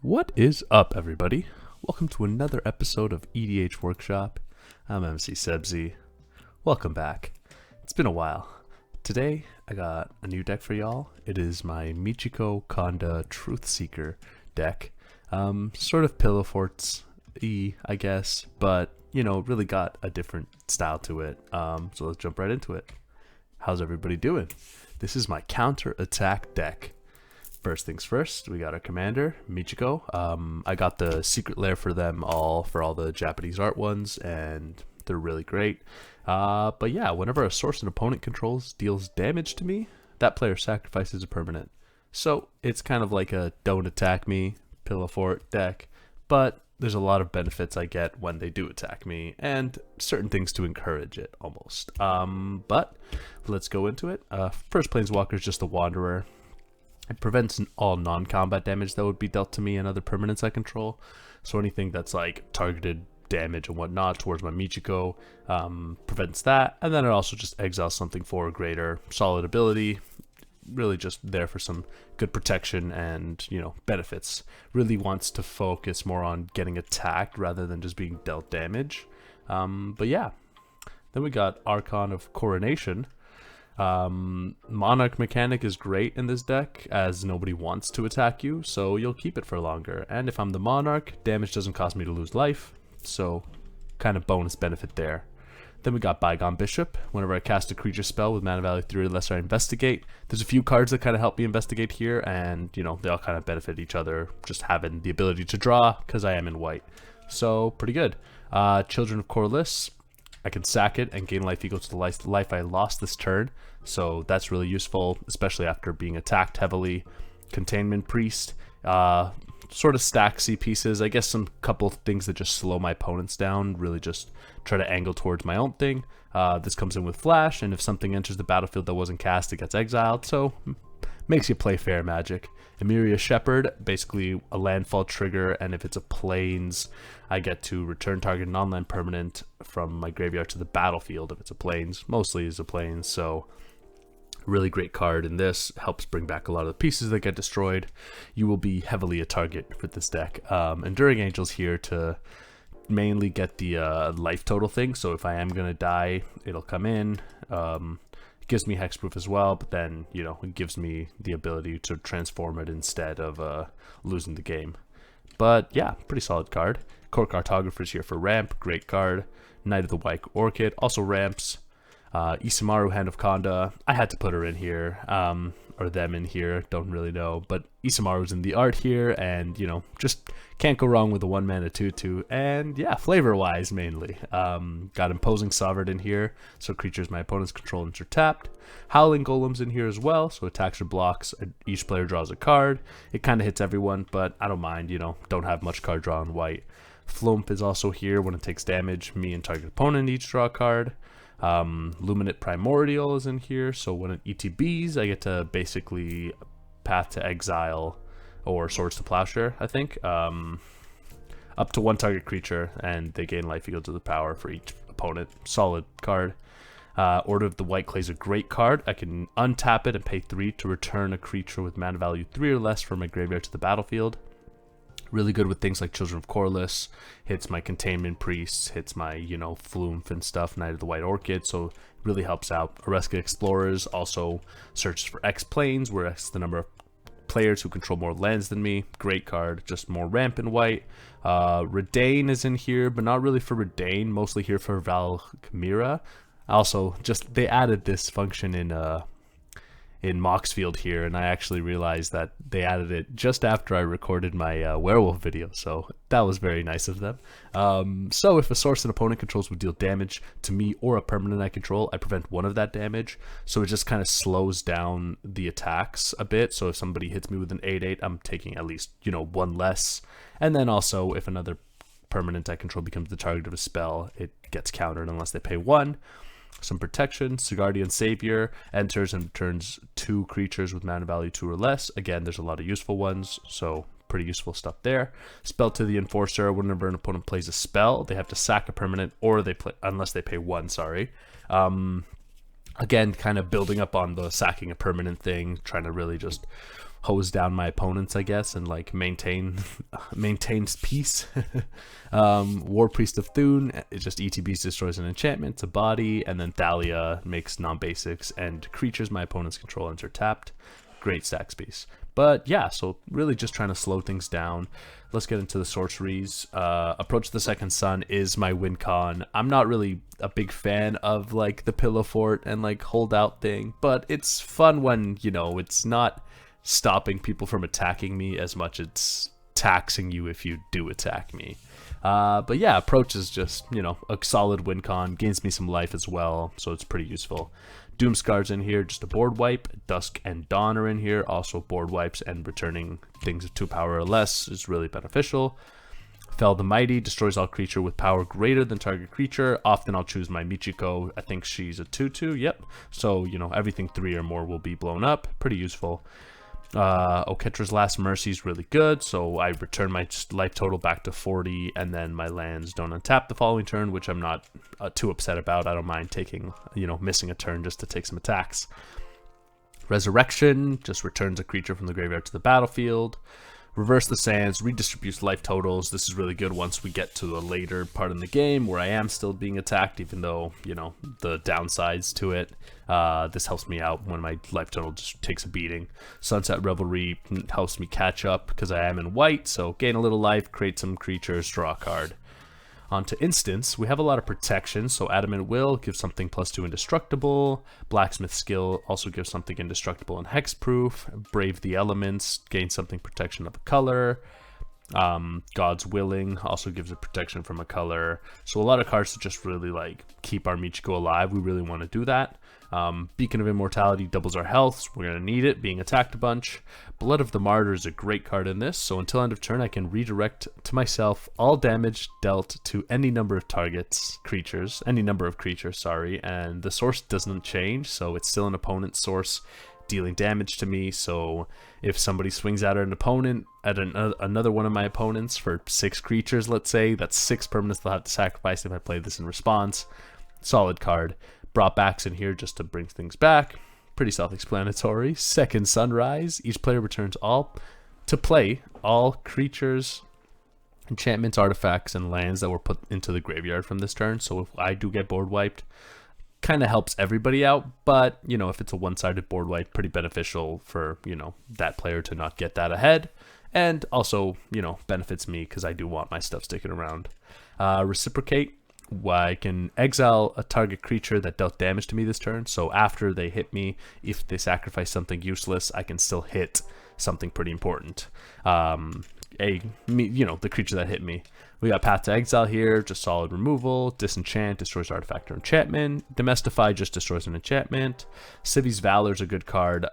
What is up, everybody? Welcome to another episode of EDH Workshop. I'm MC Sebzi. Welcome back. It's been a while. Today, I got a new deck for y'all. It is my Michiko Konda Truth Seeker deck. Sort of Pillow Forts-y, I guess, but, you know, really got a different style to it. So let's jump right into it. How's everybody doing? This is my counter-attack deck. First things first, we got our commander, Michiko. I got the secret lair for them all, for all the Japanese art ones, and they're really great. But yeah, whenever a source an opponent controls deals damage to me, that player sacrifices a permanent. So it's kind of like a don't attack me, Pillow Fort deck, but there's a lot of benefits I get when they do attack me, and certain things to encourage it, almost. But let's go into it. First Planeswalker is just the Wanderer. It prevents all non-combat damage that would be dealt to me and other permanents I control. So anything that's like targeted damage and whatnot towards my Michiko prevents that. And then it also just exiles something for greater solid ability. Really just there for some good protection and, you know, benefits. Really wants to focus more on getting attacked rather than just being dealt damage. But yeah. Then we got Archon of Coronation. Monarch mechanic is great in this deck, as nobody wants to attack you, so you'll keep it for longer. And if I'm the Monarch, damage doesn't cost me to lose life, so kind of bonus benefit there. Then we got Bygone Bishop. Whenever I cast a creature spell with mana value 3 or less, I investigate. There's a few cards that kind of help me investigate here, and you know, they all kind of benefit each other, just having the ability to draw, because I am in white. So, pretty good. Children of Corliss. I can sack it and gain life equal to the life I lost this turn, so that's really useful, especially after being attacked heavily. Containment Priest, sort of stacksy pieces. I guess some couple things that just slow my opponents down, really just try to angle towards my own thing. This comes in with Flash, and if something enters the battlefield that wasn't cast, it gets exiled, so makes you play fair Magic. Emeria Shepherd, basically a landfall trigger, and if it's a plains, I get to return target non-land permanent from my graveyard to the battlefield if it's a plains. Mostly is a plains, so really great card, and this helps bring back a lot of the pieces that get destroyed. You will be heavily a target for this deck. Enduring Angel's here to mainly get the life total thing, so if I am going to die, it'll come in. Gives me hexproof as well, but then, you know, it gives me the ability to transform it instead of losing the game. But yeah, pretty solid card. Court Cartographer's here for ramp, great card. Knight of the White Orchid also ramps. Isamaru, Hand of Konda, I had to put her in here, or them in here, don't really know, but Isamaru's in the art here, and, you know, just can't go wrong with a 1-mana 2/2, and yeah, flavor-wise mainly. Got Imposing Sovereign in here, so creatures my opponents control and are tapped. Howling Golem's in here as well, so attacks or blocks, each player draws a card. It kind of hits everyone, but I don't mind, you know, don't have much card draw in white. Flump is also here. When it takes damage, me and target opponent each draw a card. Luminate Primordial is in here, so when it ETBs, I get to basically Path to Exile or Swords to Plowshare, I think. Up to one target creature, and they gain life equal to the power for each opponent. Solid card. Order of the White Clay is a great card. I can untap it and pay 3 to return a creature with mana value 3 or less from my graveyard to the battlefield. Really good with things like Children of Corliss, hits my Containment Priests, hits my, you know, Flumph and stuff, Knight of the White Orchid, so really helps out. Areska Explorers also searches for X planes, where X is the number of players who control more lands than me. Great card, just more ramp in white. Redain is in here, but not really for Redain, mostly here for Valkyria. Also, just they added this function in Moxfield here, and I actually realized that they added it just after I recorded my werewolf video, so that was very nice of them. So if a source an opponent controls would deal damage to me or a permanent I control, I prevent one of that damage, so it just kind of slows down the attacks a bit. So if somebody hits me with an 8/8, I'm taking at least, you know, one less. And then also if another permanent I control becomes the target of a spell, it gets countered unless they pay 1. Some protection. Sigardian Savior enters and returns 2 creatures with mana value 2 or less. Again, there's a lot of useful ones, so pretty useful stuff there. Spell to the Enforcer. Whenever an opponent plays a spell, they have to sack a permanent, or they play unless they pay 1. Sorry. Again, kind of building up on the sacking a permanent thing, trying to really just hose down my opponents, I guess, and like maintains peace. War Priest of Thune, it just ETBs, destroys an enchantment, it's a body, and then Thalia makes non-basics and creatures my opponents control enter tapped. Great stacks piece. But yeah, so really just trying to slow things down. Let's get into the sorceries. Approach the Second Sun is my win con. I'm not really a big fan of like the Pillow Fort and like holdout thing, but it's fun when, you know, it's not stopping people from attacking me as much as it's taxing you if you do attack me. But yeah, approach is just, you know, a solid win con, gains me some life as well, so it's pretty useful. Doomscar's in here, just a board wipe. Dusk and Dawn are in here, also board wipes, and returning things of 2 power or less is really beneficial. Fell the Mighty, destroys all creature with power greater than target creature. Often I'll choose my Michiko, I think she's a 2/2, yep. So, you know, everything 3 or more will be blown up, pretty useful. Oketra's Last Mercy is really good, so I return my life total back to 40, and then my lands don't untap the following turn, which I'm not too upset about. I don't mind taking, you know, missing a turn just to take some attacks. Resurrection just returns a creature from the graveyard to the battlefield. Reverse the Sands, redistributes life totals. This is really good once we get to the later part in the game where I am still being attacked, even though, you know, the downsides to it. This helps me out when my life total just takes a beating. Sunset Revelry helps me catch up because I am in white, so gain a little life, create some creatures, draw a card. On to instants, we have a lot of protection, so Adamant Will gives something +2 indestructible, Blacksmith Skill also gives something indestructible and hexproof, Brave the Elements gains something protection of a color, God's Willing also gives a protection from a color, so a lot of cards to just really like keep our Michiko alive. We really want to do that. Beacon of Immortality doubles our health, so we're going to need it, being attacked a bunch. Blood of the Martyr is a great card in this, so until end of turn I can redirect to myself all damage dealt to any number of targets, any number of creatures, sorry, and the source doesn't change, so it's still an opponent's source dealing damage to me. So if somebody swings out at an opponent, at another one of my opponents for 6 creatures, let's say, that's 6 permanents they'll have to sacrifice if I play this in response. Solid card. Brought backs in here just to bring things back. Pretty self-explanatory. Second Sunrise. Each player returns all creatures, enchantments, artifacts, and lands that were put into the graveyard from this turn. So if I do get board wiped, kind of helps everybody out. But, you know, if it's a one-sided board wipe, pretty beneficial for, you know, that player to not get that ahead. And also, you know, benefits me because I do want my stuff sticking around. Reciprocate. I can exile a target creature that dealt damage to me this turn, so after they hit me, if they sacrifice something useless, I can still hit something pretty important. The creature that hit me. We got Path to Exile here, just solid removal. Disenchant, destroys artifact or enchantment. Domestify just destroys an enchantment. Civi's Valor is a good card.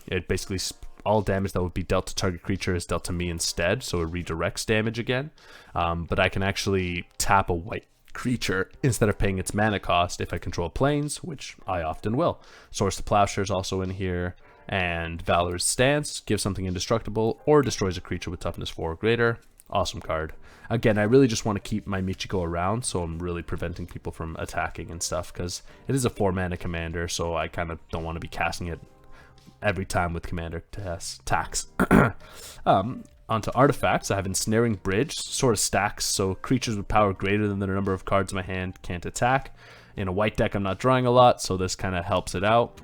It basically all damage that would be dealt to target creature is dealt to me instead, so it redirects damage again. But I can actually tap a white creature instead of paying its mana cost if I control planes, which I often will. Source the Plowshare is also in here, and Valor's Stance gives something indestructible or destroys a creature with toughness 4 or greater. Awesome card. Again, I really just want to keep my Michiko around, so I'm really preventing people from attacking and stuff, because it is a 4-mana commander, so I kind of don't want to be casting it every time with commander tax. Onto artifacts, I have Ensnaring Bridge, sort of stacks, so creatures with power greater than the number of cards in my hand can't attack. In a white deck, I'm not drawing a lot, so this kind of helps it out.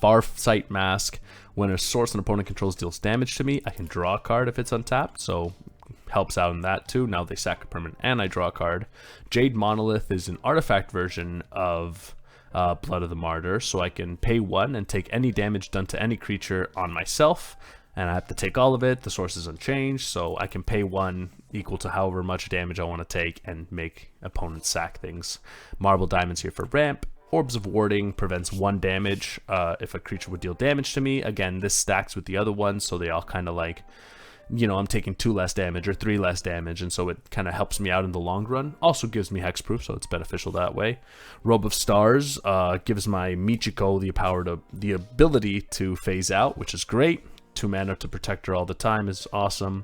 Farsight Mask, when a source an opponent controls deals damage to me, I can draw a card if it's untapped, so helps out in that too. Now they sack a permanent and I draw a card. Jade Monolith is an artifact version of Blood of the Martyr, so I can pay 1 and take any damage done to any creature on myself. And I have to take all of it. The source is unchanged, so I can pay 1 equal to however much damage I want to take and make opponents sack things. Marble Diamonds here for ramp. Orbs of Warding prevents 1 damage if a creature would deal damage to me. Again, this stacks with the other ones, so they all kind of like, you know, I'm taking 2 less damage or 3 less damage, and so it kind of helps me out in the long run. Also gives me hexproof, so it's beneficial that way. Robe of Stars gives my Michiko the ability to phase out, which is great. 2 mana to protect her all the time is awesome.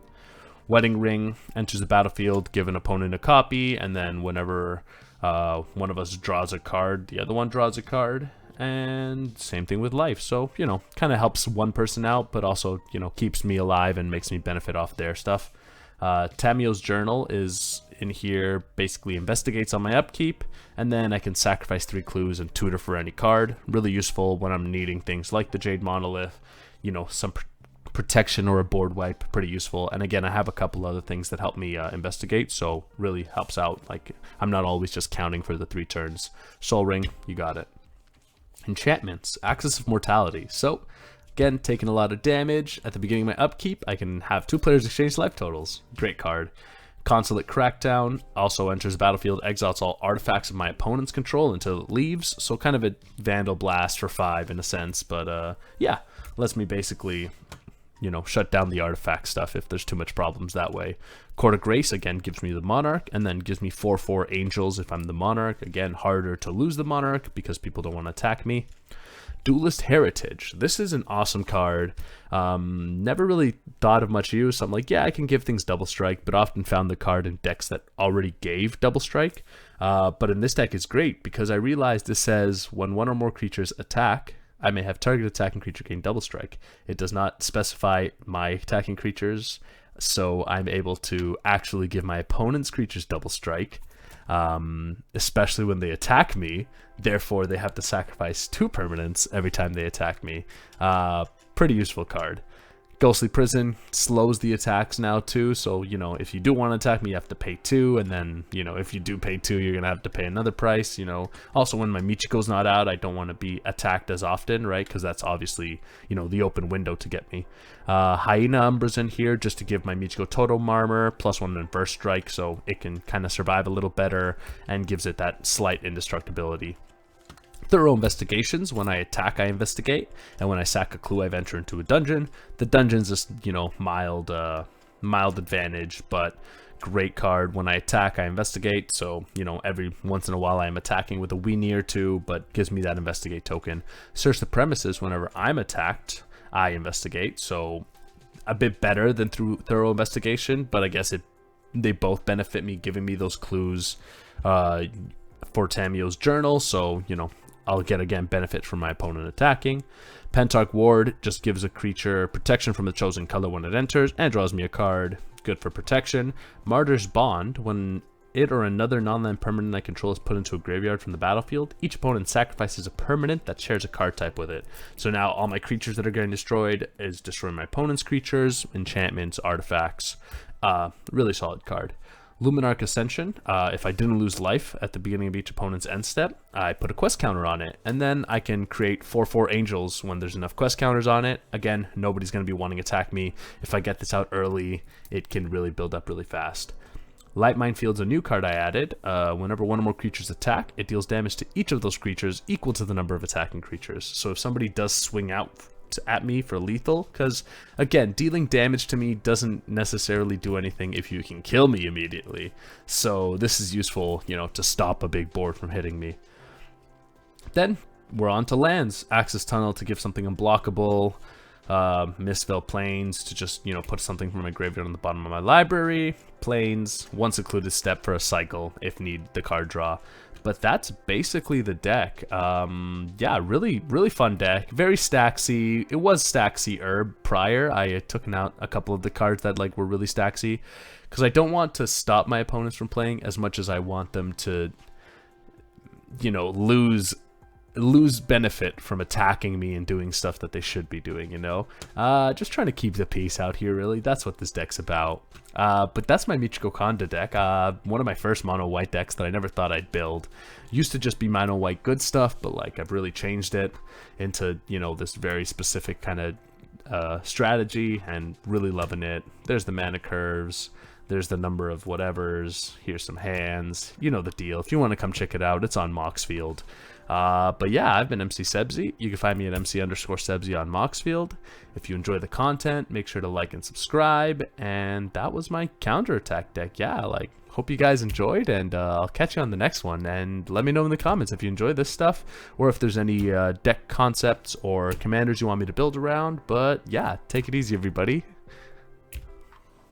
Wedding Ring enters the battlefield, give an opponent a copy, and then whenever one of us draws a card, the other one draws a card. and same thing with life. So, you know, kind of helps one person out, but also, you know, keeps me alive and makes me benefit off their stuff. Tamio's Journal is in here, basically investigates on my upkeep, and then I can sacrifice 3 clues and tutor for any card. Really useful when I'm needing things like the Jade Monolith, you know, some protection or a board wipe, pretty useful. And again, I have a couple other things that help me investigate, so really helps out. Like, I'm not always just counting for the 3 turns. Soul Ring, you got it. Enchantments, Axis of Mortality. So again, taking a lot of damage. At the beginning of my upkeep, I can have 2 players exchange life totals. Great card. Consulate Crackdown also enters the battlefield, exiles all artifacts of my opponent's control until it leaves. So kind of a Vandal Blast for 5 in a sense, but yeah, lets me basically, you know, shut down the artifact stuff if there's too much problems that way. Court of Grace, again, gives me the Monarch, and then gives me 4/4 Angels if I'm the Monarch. Again, harder to lose the Monarch because people don't want to attack me. Duelist Heritage. This is an awesome card. Never really thought of much use. I'm like, yeah, I can give things double strike, but often found the card in decks that already gave double strike. But in this deck, it's great because I realized this says when 1 or more creatures attack, I may have target attacking creature gain double strike. It does not specify my attacking creatures, so I'm able to actually give my opponent's creatures double strike, especially when they attack me. Therefore, they have to sacrifice 2 permanents every time they attack me. Pretty useful card. Ghostly Prison slows the attacks now too, so, you know, if you do want to attack me, you have to pay 2, and then, you know, if you do pay 2, you're going to have to pay another price, you know. Also, when my Michiko's not out, I don't want to be attacked as often, right, because that's obviously, you know, the open window to get me. Hyena Umbra's in here just to give my Michiko Totem Armor, +1 in Burst Strike, so it can kind of survive a little better, and gives it that slight indestructibility. Thorough Investigations. When I attack, I investigate, and when I sack a clue, I venture into a dungeon. The dungeon's just, you know, mild advantage, but great card. When I attack, I investigate, so, you know, every once in a while I am attacking with a weenie or 2, but gives me that investigate token. Search the Premises. Whenever I'm attacked, I investigate, so a bit better than through Thorough Investigation, but I guess they both benefit me, giving me those clues for Tamio's Journal, so, you know, I'll get, again, benefit from my opponent attacking. Pentarch Ward just gives a creature protection from the chosen color when it enters, and draws me a card. Good for protection. Martyr's Bond. When it or another non-land permanent I control is put into a graveyard from the battlefield, each opponent sacrifices a permanent that shares a card type with it. So now all my creatures that are getting destroyed is destroying my opponent's creatures, enchantments, artifacts. Really solid card. Luminarch Ascension. If I didn't lose life at the beginning of each opponent's end step, I put a quest counter on it, and then I can create 4/4 Angels when there's enough quest counters on it. Again, nobody's going to be wanting to attack me. If I get this out early, it can really build up really fast. Light Minefield's a new card I added. Whenever 1 or more creatures attack, it deals damage to each of those creatures equal to the number of attacking creatures. So if somebody does swing out at me for lethal, because again, dealing damage to me doesn't necessarily do anything if you can kill me immediately, so this is useful, you know, to stop a big board from hitting me. Then we're on to lands. Axis Tunnel to give something unblockable, Mistveil Plains to just, you know, put something from my graveyard on the bottom of my library, Plains, once included step for a cycle if need the card draw. But that's basically the deck. Yeah, really fun deck. Very Staxy. It was Staxy Herb prior. I took out a couple of the cards that like were really Staxy, because I don't want to stop my opponents from playing as much as I want them to, you know, lose benefit from attacking me and doing stuff that they should be doing, you know? Just trying to keep the peace out here, really. That's what this deck's about. But that's my Michiko Konda deck. One of my first mono white decks that I never thought I'd build. Used to just be mono white good stuff, but like I've really changed it into, you know, this very specific kind of strategy, and really loving it. There's the mana curves. There's the number of whatevers. Here's some hands. You know the deal. If you want to come check it out, it's on Moxfield. But yeah, I've been MC Sebzy. You can find me at MC_Sebzy on Moxfield. If you enjoy the content, make sure to like and subscribe. And that was my counterattack deck. Yeah, like, hope you guys enjoyed, and I'll catch you on the next one. And let me know in the comments if you enjoy this stuff, or if there's any deck concepts or commanders you want me to build around. But yeah, take it easy, everybody.